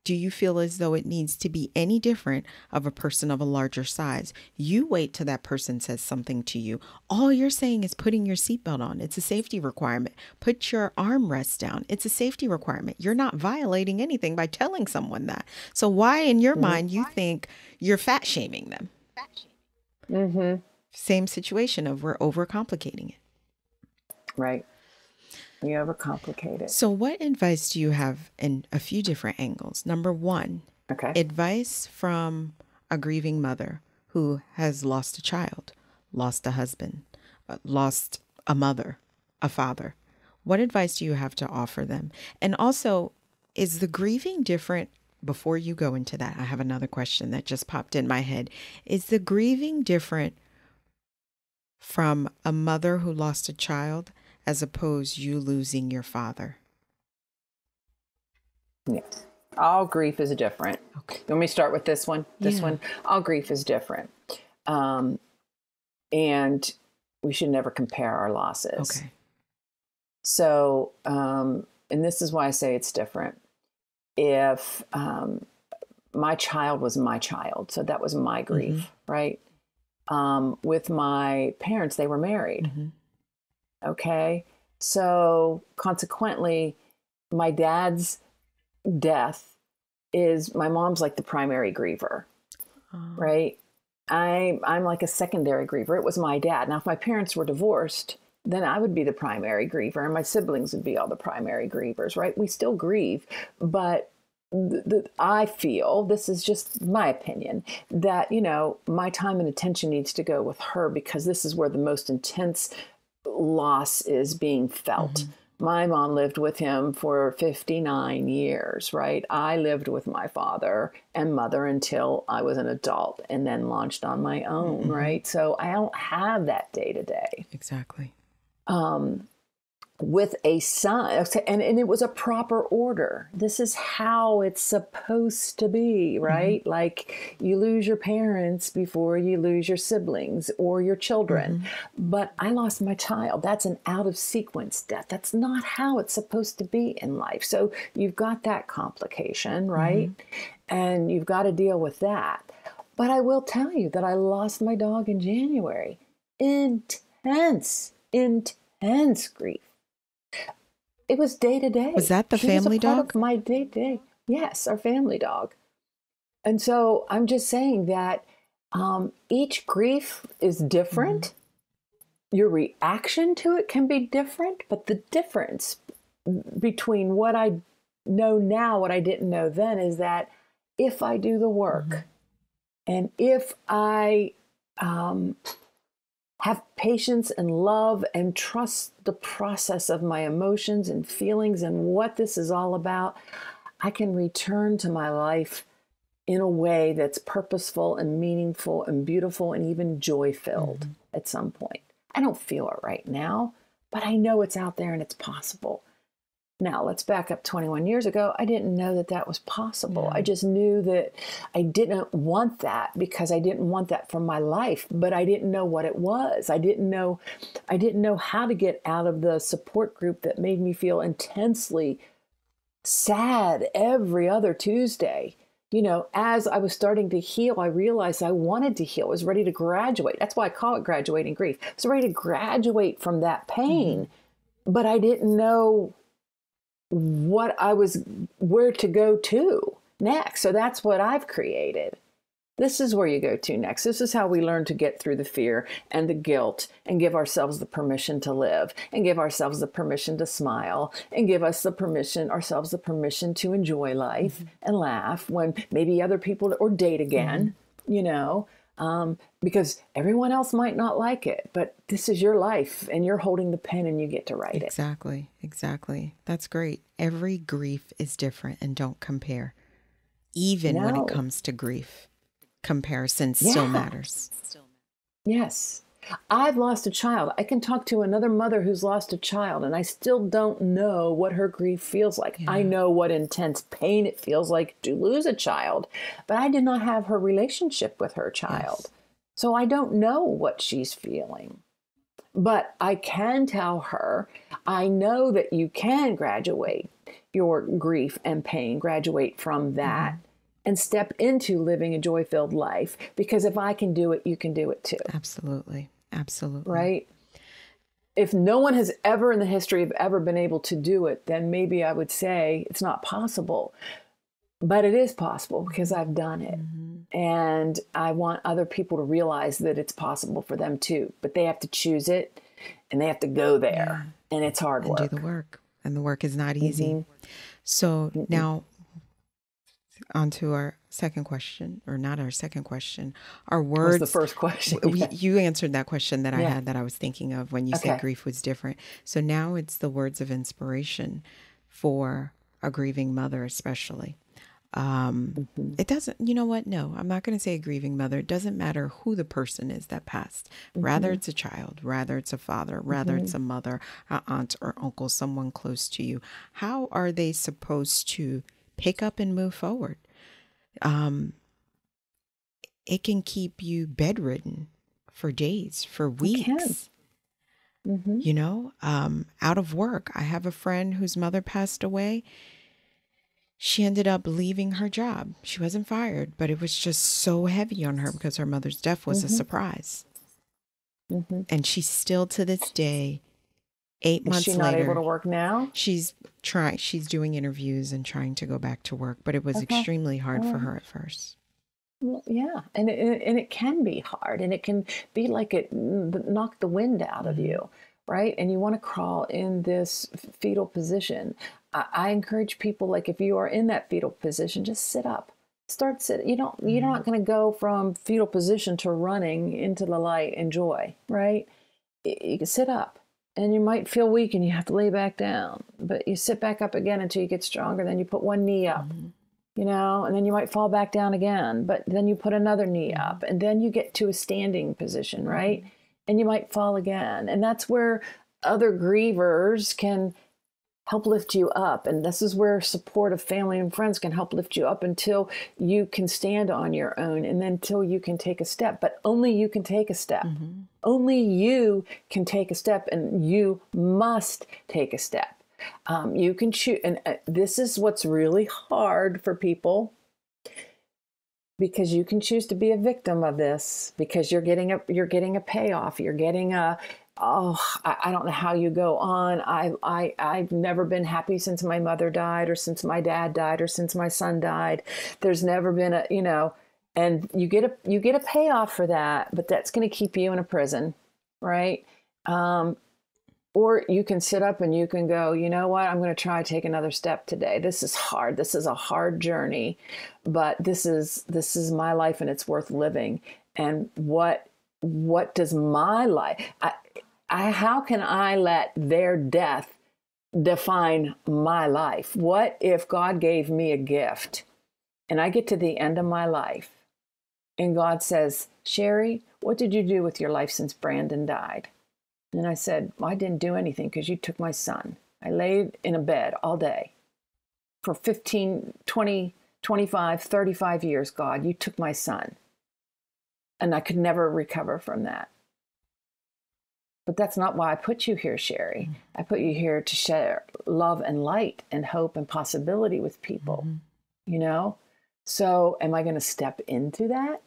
do you feel as though it needs to be any different of a person of a larger size? You wait till that person says something to you. All you're saying is putting your seatbelt on. It's a safety requirement. Put your armrest down. It's a safety requirement. You're not violating anything by telling someone that. So why in your mind you think you're fat shaming them? Same situation of we're overcomplicating it. Right. We overcomplicate it. So what advice do you have in a few different angles? Number one, advice from a grieving mother who has lost a child, lost a husband, lost a mother, a father. What advice do you have to offer them? And also, is the grieving different? Before you go into that, I have another question that just popped in my head. Is the grieving different from a mother who lost a child as opposed you losing your father? Yes. All grief is different. Okay. You want me to start with this one? This one? All grief is different. And we should never compare our losses. Okay. So, and this is why I say it's different. If my child was my child, so that was my grief, right? With my parents, they were married. Okay. So consequently, my dad's death is my mom's like the primary griever, right? I'm like a secondary griever. It was my dad. Now, if my parents were divorced, then I would be the primary griever and my siblings would be all the primary grievers, right? We still grieve, but I feel, this is just my opinion, that, my time and attention needs to go with her because this is where the most intense loss is being felt, my mom lived with him for 59 years, right? I lived with my father and mother until I was an adult and then launched on my own, right? So I don't have that day to day. Exactly. With a son, and it was a proper order. This is how it's supposed to be, right? Like you lose your parents before you lose your siblings or your children. But I lost my child. That's an out of sequence death. That's not how it's supposed to be in life. So you've got that complication, right? And you've got to deal with that. But I will tell you that I lost my dog in January. Intense grief. It was day to day. Was that the family dog? Of my day to day. Yes, our family dog. And so I'm just saying that each grief is different. Your reaction to it can be different, but the difference between what I know now, what I didn't know then, is that if I do the work and if I have patience and love and trust the process of my emotions and feelings and what this is all about, I can return to my life in a way that's purposeful and meaningful and beautiful and even joy-filled at some point. I don't feel it right now, but I know it's out there and it's possible. Now, let's back up 21 years ago. I didn't know that that was possible. I just knew that I didn't want that because I didn't want that for my life, but I didn't know what it was. I didn't know how to get out of the support group that made me feel intensely sad every other Tuesday. You know, as I was starting to heal, I realized I wanted to heal. I was ready to graduate. That's why I call it graduating grief. I was ready to graduate from that pain, but I didn't know where to go to next. So that's what I've created. This is where you go to next. This is how we learn to get through the fear and the guilt and give ourselves the permission to live and give ourselves the permission to smile and give ourselves the permission to enjoy life and laugh when maybe other people, or date again, you know, because everyone else might not like it, but this is your life and you're holding the pen and you get to write it. Exactly. That's great. Every grief is different, and don't compare. Even when it comes to grief, comparison still matters. Yes. I've lost a child. I can talk to another mother who's lost a child, and I still don't know what her grief feels like. I know what intense pain it feels like to lose a child, but I did not have her relationship with her child. So I don't know what she's feeling. But I can tell her, I know that you can graduate your grief and pain, graduate from that, and step into living a joy-filled life. Because if I can do it, you can do it too. Absolutely. Right? If no one has ever in the history of ever been able to do it, then maybe I would say it's not possible. But it is possible because I've done it. And I want other people to realize that it's possible for them too. But they have to choose it and they have to go there. And it's hard work. And do the work. And the work is not easy. So now on to our second question, or not our second question. Our words. What's the first question? You answered that question that I had, that I was thinking of when you said grief was different. So now it's the words of inspiration for a grieving mother, especially. It doesn't, you know what? No, I'm not going to say a grieving mother. It doesn't matter who the person is that passed. Rather it's a child, rather it's a father, rather it's a mother, an aunt or uncle, someone close to you. How are they supposed to pick up and move forward? It can keep you bedridden for days, for weeks. You know, out of work. I have a friend whose mother passed away. She ended up leaving her job. She wasn't fired, but it was just so heavy on her because her mother's death was a surprise. And she's still to this day, 8 months later. Is she not able to work now? She's trying. She's doing interviews and trying to go back to work, but it was extremely hard for her at first. Well, yeah, and it can be hard, and it can be like it knocked the wind out of you, right? And you want to crawl in this fetal position. I encourage people, like, if you are in that fetal position, just sit up. Start sitting. You're not going to go from fetal position to running into the light and joy, right? You can sit up and you might feel weak and you have to lay back down, but you sit back up again until you get stronger. Then you put one knee up, you know, and then you might fall back down again, but then you put another knee up, and then you get to a standing position, right? And you might fall again. And that's where other grievers can help lift you up. And this is where support of family and friends can help lift you up until you can stand on your own, and then until you can take a step. But only you can take a step. Only you can take a step, and you must take a step. You can choose. And this is what's really hard for people, because you can choose to be a victim of this, because you're getting a payoff. You're getting a, I don't know how you go on. I've never been happy since my mother died, or since my dad died, or since my son died. There's never been a, you know, and you get a payoff for that, but that's going to keep you in a prison, right? Or you can sit up and you can go, you know what, I'm going to try to take another step today. This is hard. This is a hard journey, but this is my life, and it's worth living. And what does my life, how can I let their death define my life? What if God gave me a gift and I get to the end of my life and God says, Sherrie, what did you do with your life since Brandon died? And I said, well, I didn't do anything because you took my son. I laid in a bed all day for 15, 20, 25, 35 years, God. You took my son. And I could never recover from that. But that's not why I put you here, Sherrie. I put you here to share love and light and hope and possibility with people, you know? So am I going to step into that?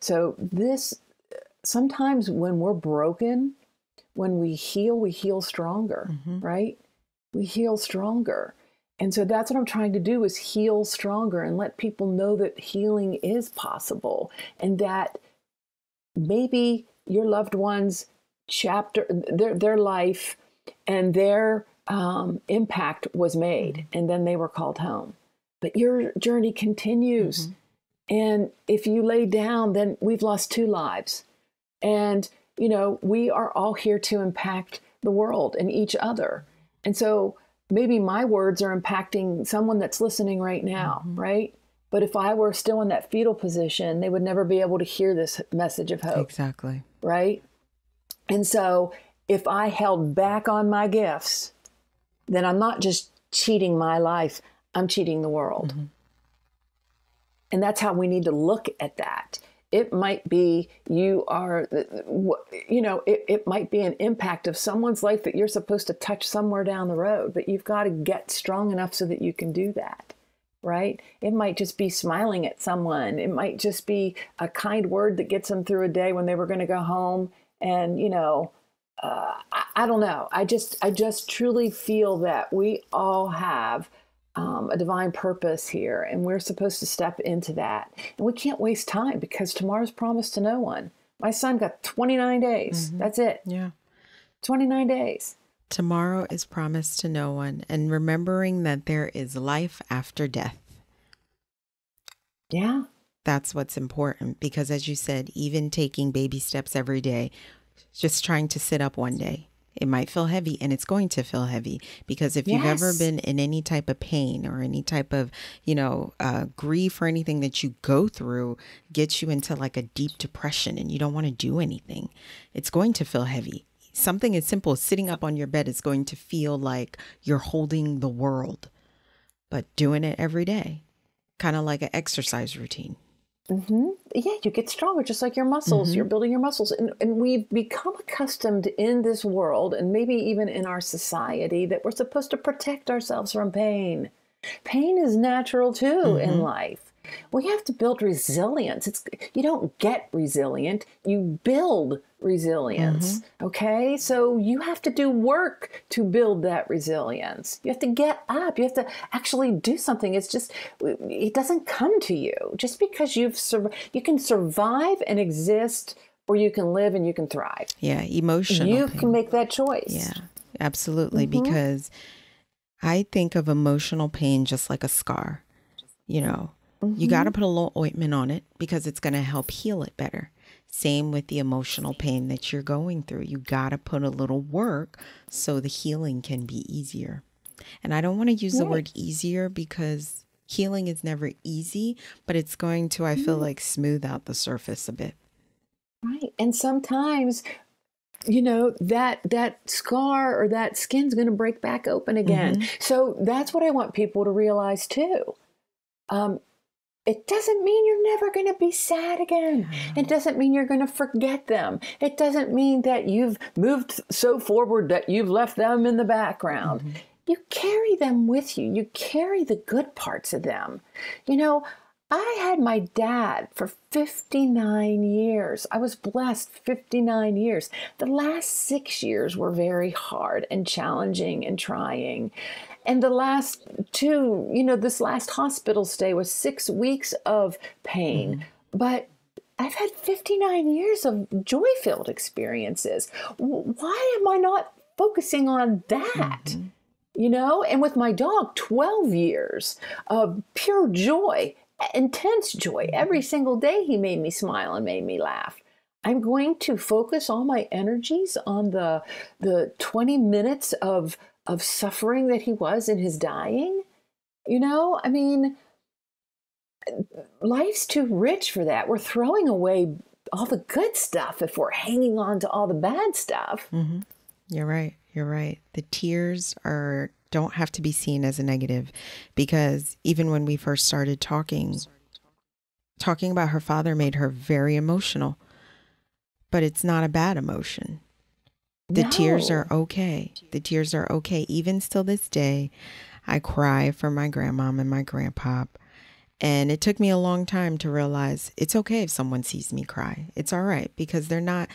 So this, sometimes when we're broken, when we heal stronger, right? We heal stronger. And so that's what I'm trying to do, is heal stronger and let people know that healing is possible, and that maybe your loved one's their life and their impact was made, and then they were called home. But your journey continues. And if you lay down, then we've lost 2 lives. And, you know, we are all here to impact the world and each other. And so maybe my words are impacting someone that's listening right now, right? But if I were still in that fetal position, they would never be able to hear this message of hope. Exactly. Right? And so if I held back on my gifts, then I'm not just cheating my life, I'm cheating the world. And that's how we need to look at that. It might be it might be an impact of someone's life that you're supposed to touch somewhere down the road, but you've got to get strong enough so that you can do that, right? It might just be smiling at someone. It might just be a kind word that gets them through a day when they were going to go home. And, I don't know. I just truly feel that we all have a divine purpose here, and we're supposed to step into that. And we can't waste time, because tomorrow's promised to no one. My son got 29 days. That's it. Yeah. 29 days. Tomorrow is promised to no one. And remembering that there is life after death. Yeah. That's what's important, because as you said, even taking baby steps every day, just trying to sit up one day, it might feel heavy, and it's going to feel heavy, because if you've ever been in any type of pain or any type of, grief or anything that you go through gets you into like a deep depression and you don't want to do anything, it's going to feel heavy. Something as simple as sitting up on your bed is going to feel like you're holding the world, but doing it every day, kind of like an exercise routine. Yeah, you get stronger, just like your muscles. You're building your muscles. And we've become accustomed in this world, and maybe even in our society, that we're supposed to protect ourselves from pain. Pain is natural too in life. We have to build resilience. You don't get resilient, you build resilience. Okay, so you have to do work to build that resilience. You have to get up. You have to actually do something. It doesn't come to you just because you can survive and exist, or you can live and you can thrive. Yeah, emotional. You can make that choice. Yeah, absolutely. Because I think of emotional pain just like a scar. You got to put a little ointment on it, because it's going to help heal it better. Same with the emotional pain that you're going through. You got to put a little work so the healing can be easier. And I don't want to use the word easier because healing is never easy, but it's going to, I feel like, smooth out the surface a bit. Right. And sometimes, you know, that scar or that skin's going to break back open again. So that's what I want people to realize too. It doesn't mean you're never going to be sad again. It doesn't mean you're going to forget them. It doesn't mean that you've moved so forward that you've left them in the background. You carry them with you. You carry the good parts of them. You know, I had my dad for 59 years. I was blessed 59 years. The last 6 years were very hard and challenging and trying. And the last two, you know, this last hospital stay was 6 weeks of pain. But I've had 59 years of joy-filled experiences. Why am I not focusing on that? You know, and with my dog, 12 years of pure joy, intense joy. Every single day he made me smile and made me laugh. I'm going to focus all my energies on the 20 minutes of suffering that he was in his dying. You know, I mean, life's too rich for that. We're throwing away all the good stuff if we're hanging on to all the bad stuff. You're right. You're right. The tears don't have to be seen as a negative, because even when we first started talking about her father made her very emotional, but it's not a bad emotion. The tears are okay. The tears are okay. Even still this day, I cry for my grandmom and my grandpop. And it took me a long time to realize it's okay if someone sees me cry. It's all right, because they're not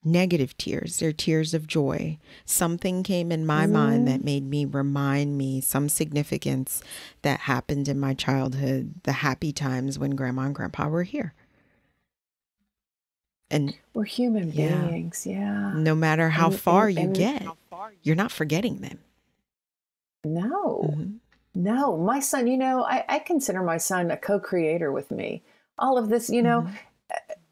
negative tears. They're tears of joy. Something came in my mind that made me remind me some significance that happened in my childhood, the happy times when grandma and grandpa were here. And we're human beings. Yeah. No matter how far you get, you're not forgetting them. No. No. My son, you know, I consider my son a co-creator with me. All of this, you know,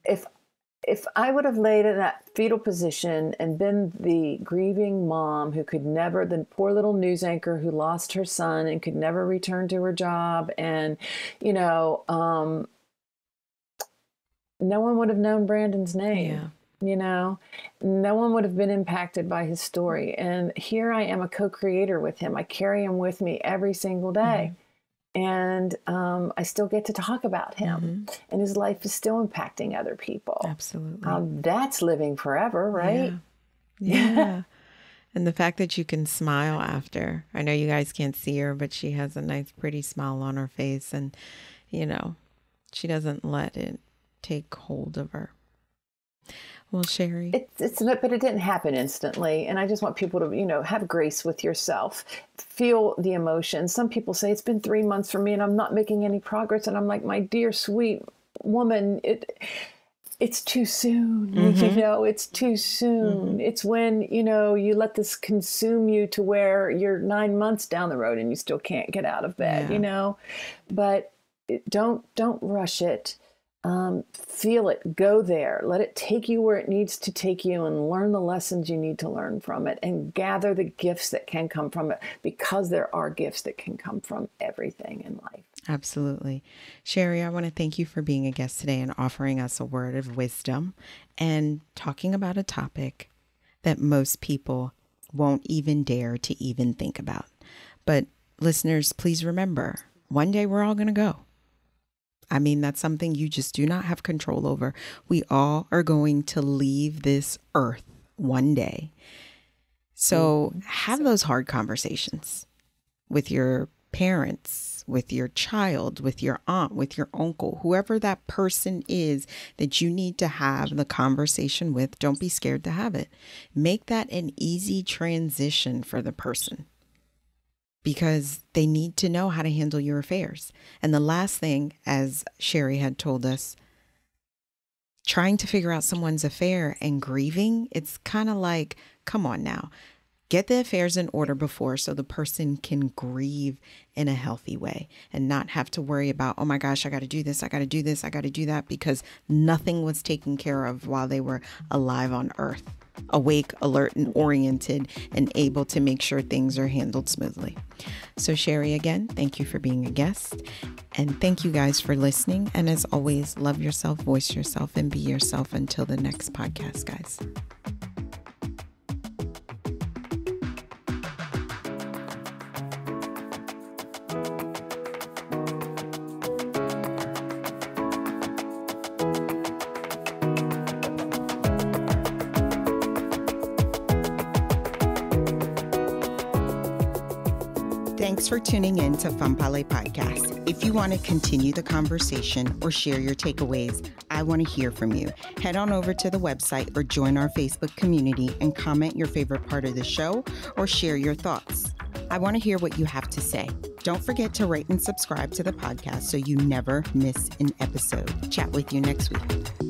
if I would have laid in that fetal position and been the grieving mom who could never, the poor little news anchor who lost her son and could never return to her job, and, you know, no one would have known Brandon's name. You know, no one would have been impacted by his story. And here I am, a co-creator with him. I carry him with me every single day. And I still get to talk about him, and his life is still impacting other people. Absolutely. That's living forever, right? Yeah. And the fact that you can smile after. I know you guys can't see her, but she has a nice, pretty smile on her face. And, you know, she doesn't let it take hold of her. Well, Sherrie, but it didn't happen instantly. And I just want people to, you know, have grace with yourself, feel the emotion. Some people say it's been 3 months for me and I'm not making any progress. And I'm like, my dear, sweet woman, it's too soon. You know, it's too soon. It's when, you know, you let this consume you to where you're 9 months down the road and you still can't get out of bed, you know, but don't rush it. Feel it, go there, let it take you where it needs to take you, and learn the lessons you need to learn from it, and gather the gifts that can come from it, because there are gifts that can come from everything in life. Absolutely. Sherrie, I want to thank you for being a guest today and offering us a word of wisdom and talking about a topic that most people won't even dare to even think about. But listeners, please remember, one day we're all going to go. I mean, that's something you just do not have control over. We all are going to leave this earth one day. So have those hard conversations with your parents, with your child, with your aunt, with your uncle, whoever that person is that you need to have the conversation with. Don't be scared to have it. Make that an easy transition for the person, because they need to know how to handle your affairs. And the last thing, as Sherrie had told us, trying to figure out someone's affair and grieving, it's kind of like, come on now. Get the affairs in order before so the person can grieve in a healthy way and not have to worry about, oh my gosh, I got to do this, I got to do this, I got to do that, because nothing was taken care of while they were alive on earth, awake, alert, and oriented, and able to make sure things are handled smoothly. So Sherrie, again, thank you for being a guest. And thank you guys for listening. And as always, love yourself, voice yourself, and be yourself until the next podcast, guys. Thanks for tuning in to Fanpale Podcast. If you want to continue the conversation or share your takeaways, I want to hear from you. Head on over to the website or join our Facebook community and comment your favorite part of the show or share your thoughts. I want to hear what you have to say. Don't forget to rate and subscribe to the podcast so you never miss an episode. Chat with you next week.